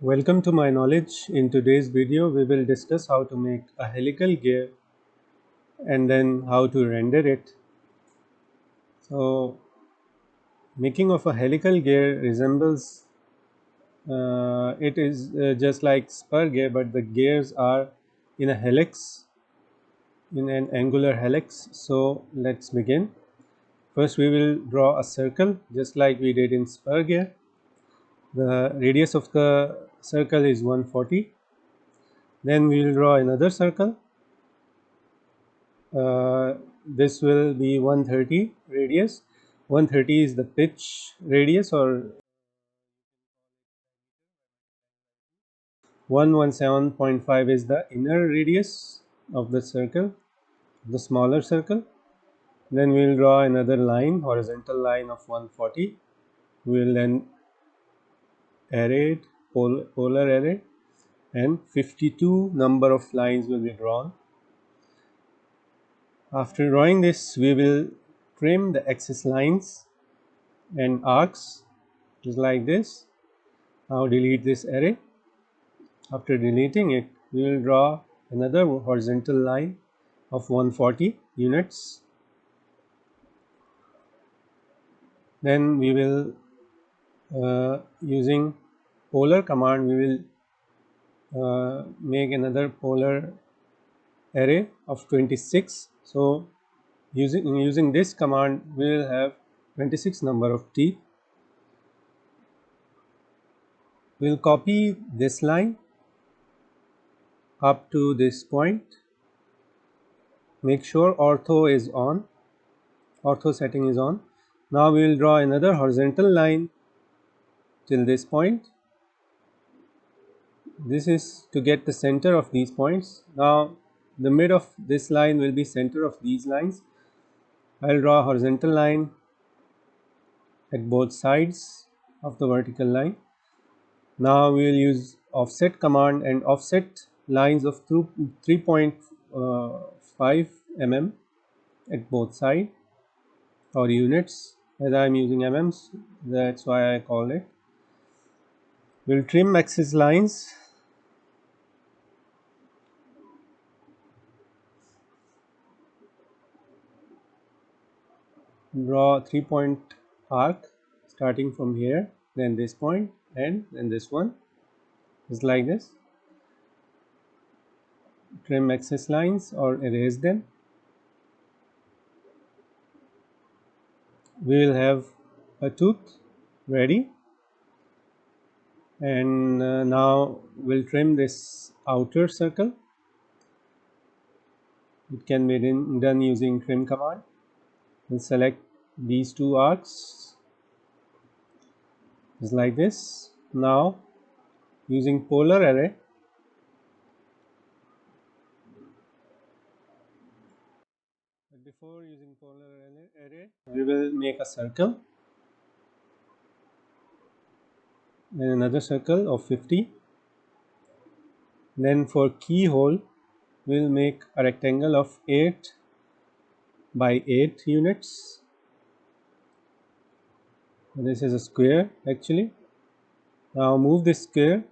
Welcome to my knowledge. In today's video we will discuss how to make a helical gear and then how to render it. So making of a helical gear resembles it is just like spur gear, but the gears are in a helix, in an angular helix. So let's begin. First we will draw a circle just like we did in spur gear. The radius of the circle is 140. Then we will draw another circle. This will be 130 radius. 130 is the pitch radius, or 117.5 is the inner radius of the circle, the smaller circle. Then we will draw another line, horizontal line of 140. We will then array it, polar array, and 52 number of lines will be drawn. After drawing this, we will trim the axis lines and arcs just like this. Now delete this array. After deleting it, we will draw another horizontal line of 140 units. Then we will using polar command, we will make another polar array of 26. So using this command, we will have 26 number of teeth. We will copy this line up to this point. Make sure ortho is on, ortho setting is on. Now we will draw another horizontal line till this point. This is to get the center of these points. Now the mid of this line will be center of these lines. I will draw a horizontal line at both sides of the vertical line. Now we will use offset command and offset lines of 3.5 mm at both sides, or units, as I am using mm's, that's why I call it. We will trim axis lines. Draw 3-point arc starting from here, then this point, and then this one, just like this. Trim axis lines or erase them. We will have a tooth ready, and now we'll trim this outer circle. It can be done using trim command. We'll select these two arcs just like this. Now using polar array, but before using polar array, we will make a circle and another circle of 50. Then for keyhole, we'll make a rectangle of 8 by 8 units. This is a square actually. Now move this square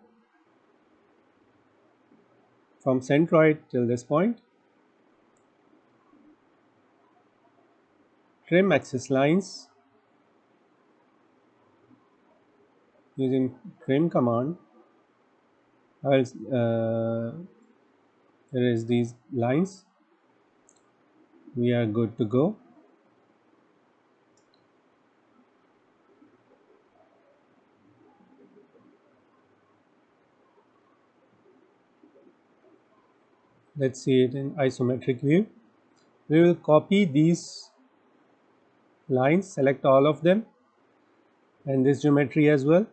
from centroid till this point. Trim axis lines using trim command. I will erase these lines. We are good to go. Let's see it in isometric view. We will copy these lines, select all of them, and this geometry as well.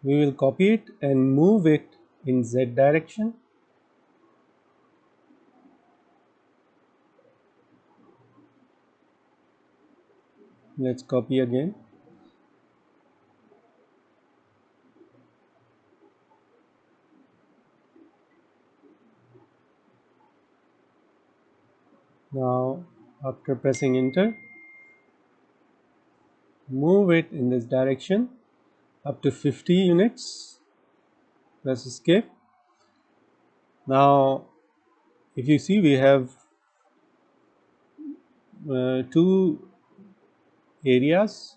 We will copy it and move it in Z direction. Let's copy again. Now after pressing enter, move it in this direction up to 50 units. Press escape. Now if you see, we have two areas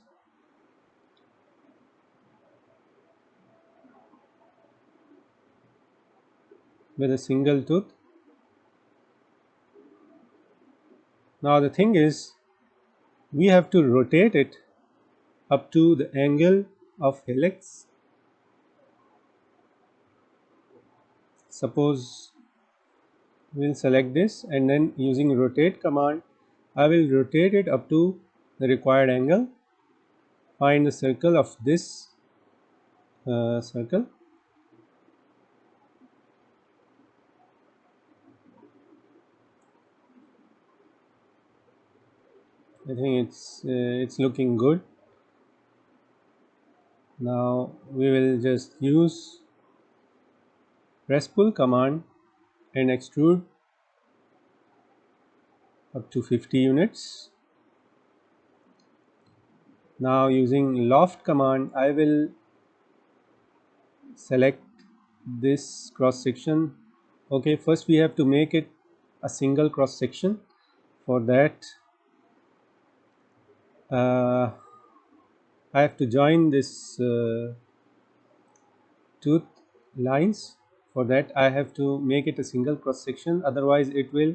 with a single tooth. Now the thing is, we have to rotate it up to the angle of helix. Suppose we'll select this, and then using rotate command I will rotate it up to the required angle. Find the circle of this circle. I think it's looking good. Now we will just use press pull command and extrude up to 50 units. Now using Loft command I will select this cross section. Okay, first we have to make it a single cross section. For that I have to join this tooth lines. For that I have to make it a single cross section, otherwise it will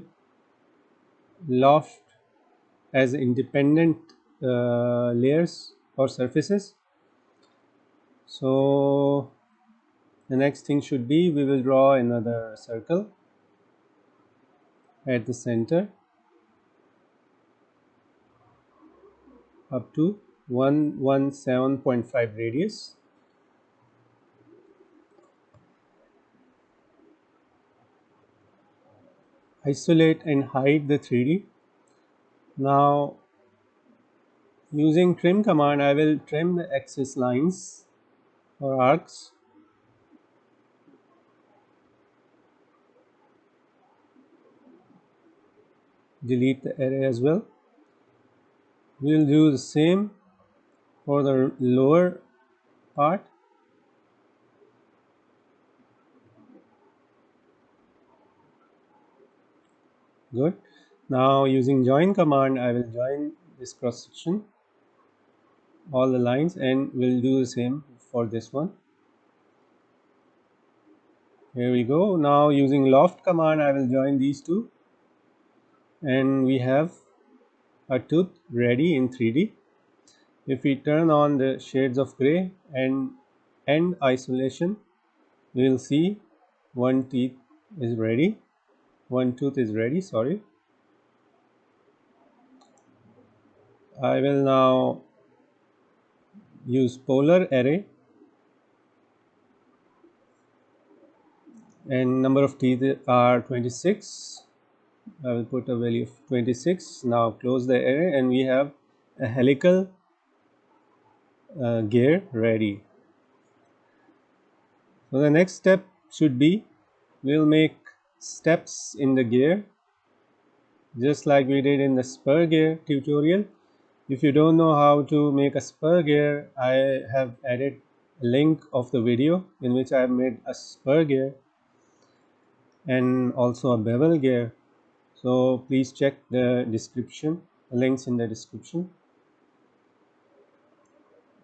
loft as independent layers or surfaces. So the next thing should be, we will draw another circle at the center up to 117.5 radius. Isolate and hide the 3D. Now using trim command I will trim the axis lines or arcs. Delete the array as well. We will do the same for the lower part. Good. Now using join command I will join this cross section, all the lines, and we'll do the same for this one. Here we go. Now using Loft command I will join these two, and we have a tooth ready in 3D. If we turn on the shades of gray and end isolation, we will see one tooth is ready. Sorry. I will now use polar array, and number of teeth are 26. I will put a value of 26. Now close the array and we have a helical gear ready. So the next step should be, we'll make steps in the gear just like we did in the spur gear tutorial. If you don't know how to make a spur gear, I have added a link of the video in which I have made a spur gear and also a bevel gear. So please check the description, links in the description.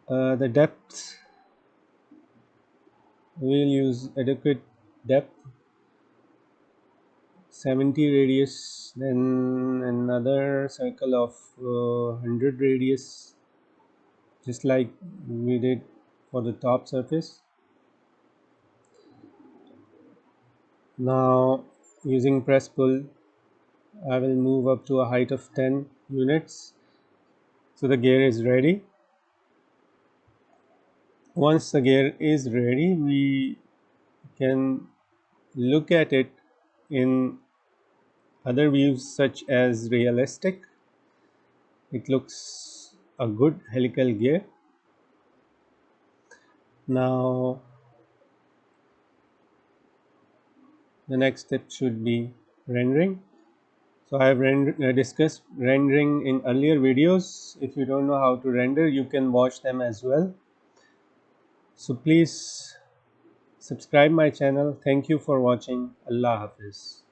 The depth, we will use adequate depth, 70 radius, then another circle of 100 radius, just like we did for the top surface. Now using press pull I will move up to a height of 10 units. So the gear is ready. Once the gear is ready, we can look at it in other views such as realistic. It looks a good helical gear. Now the next step should be rendering. So I have discussed rendering in earlier videos. If you don't know how to render, you can watch them as well. So please subscribe my channel. Thank you for watching. Allah Hafiz.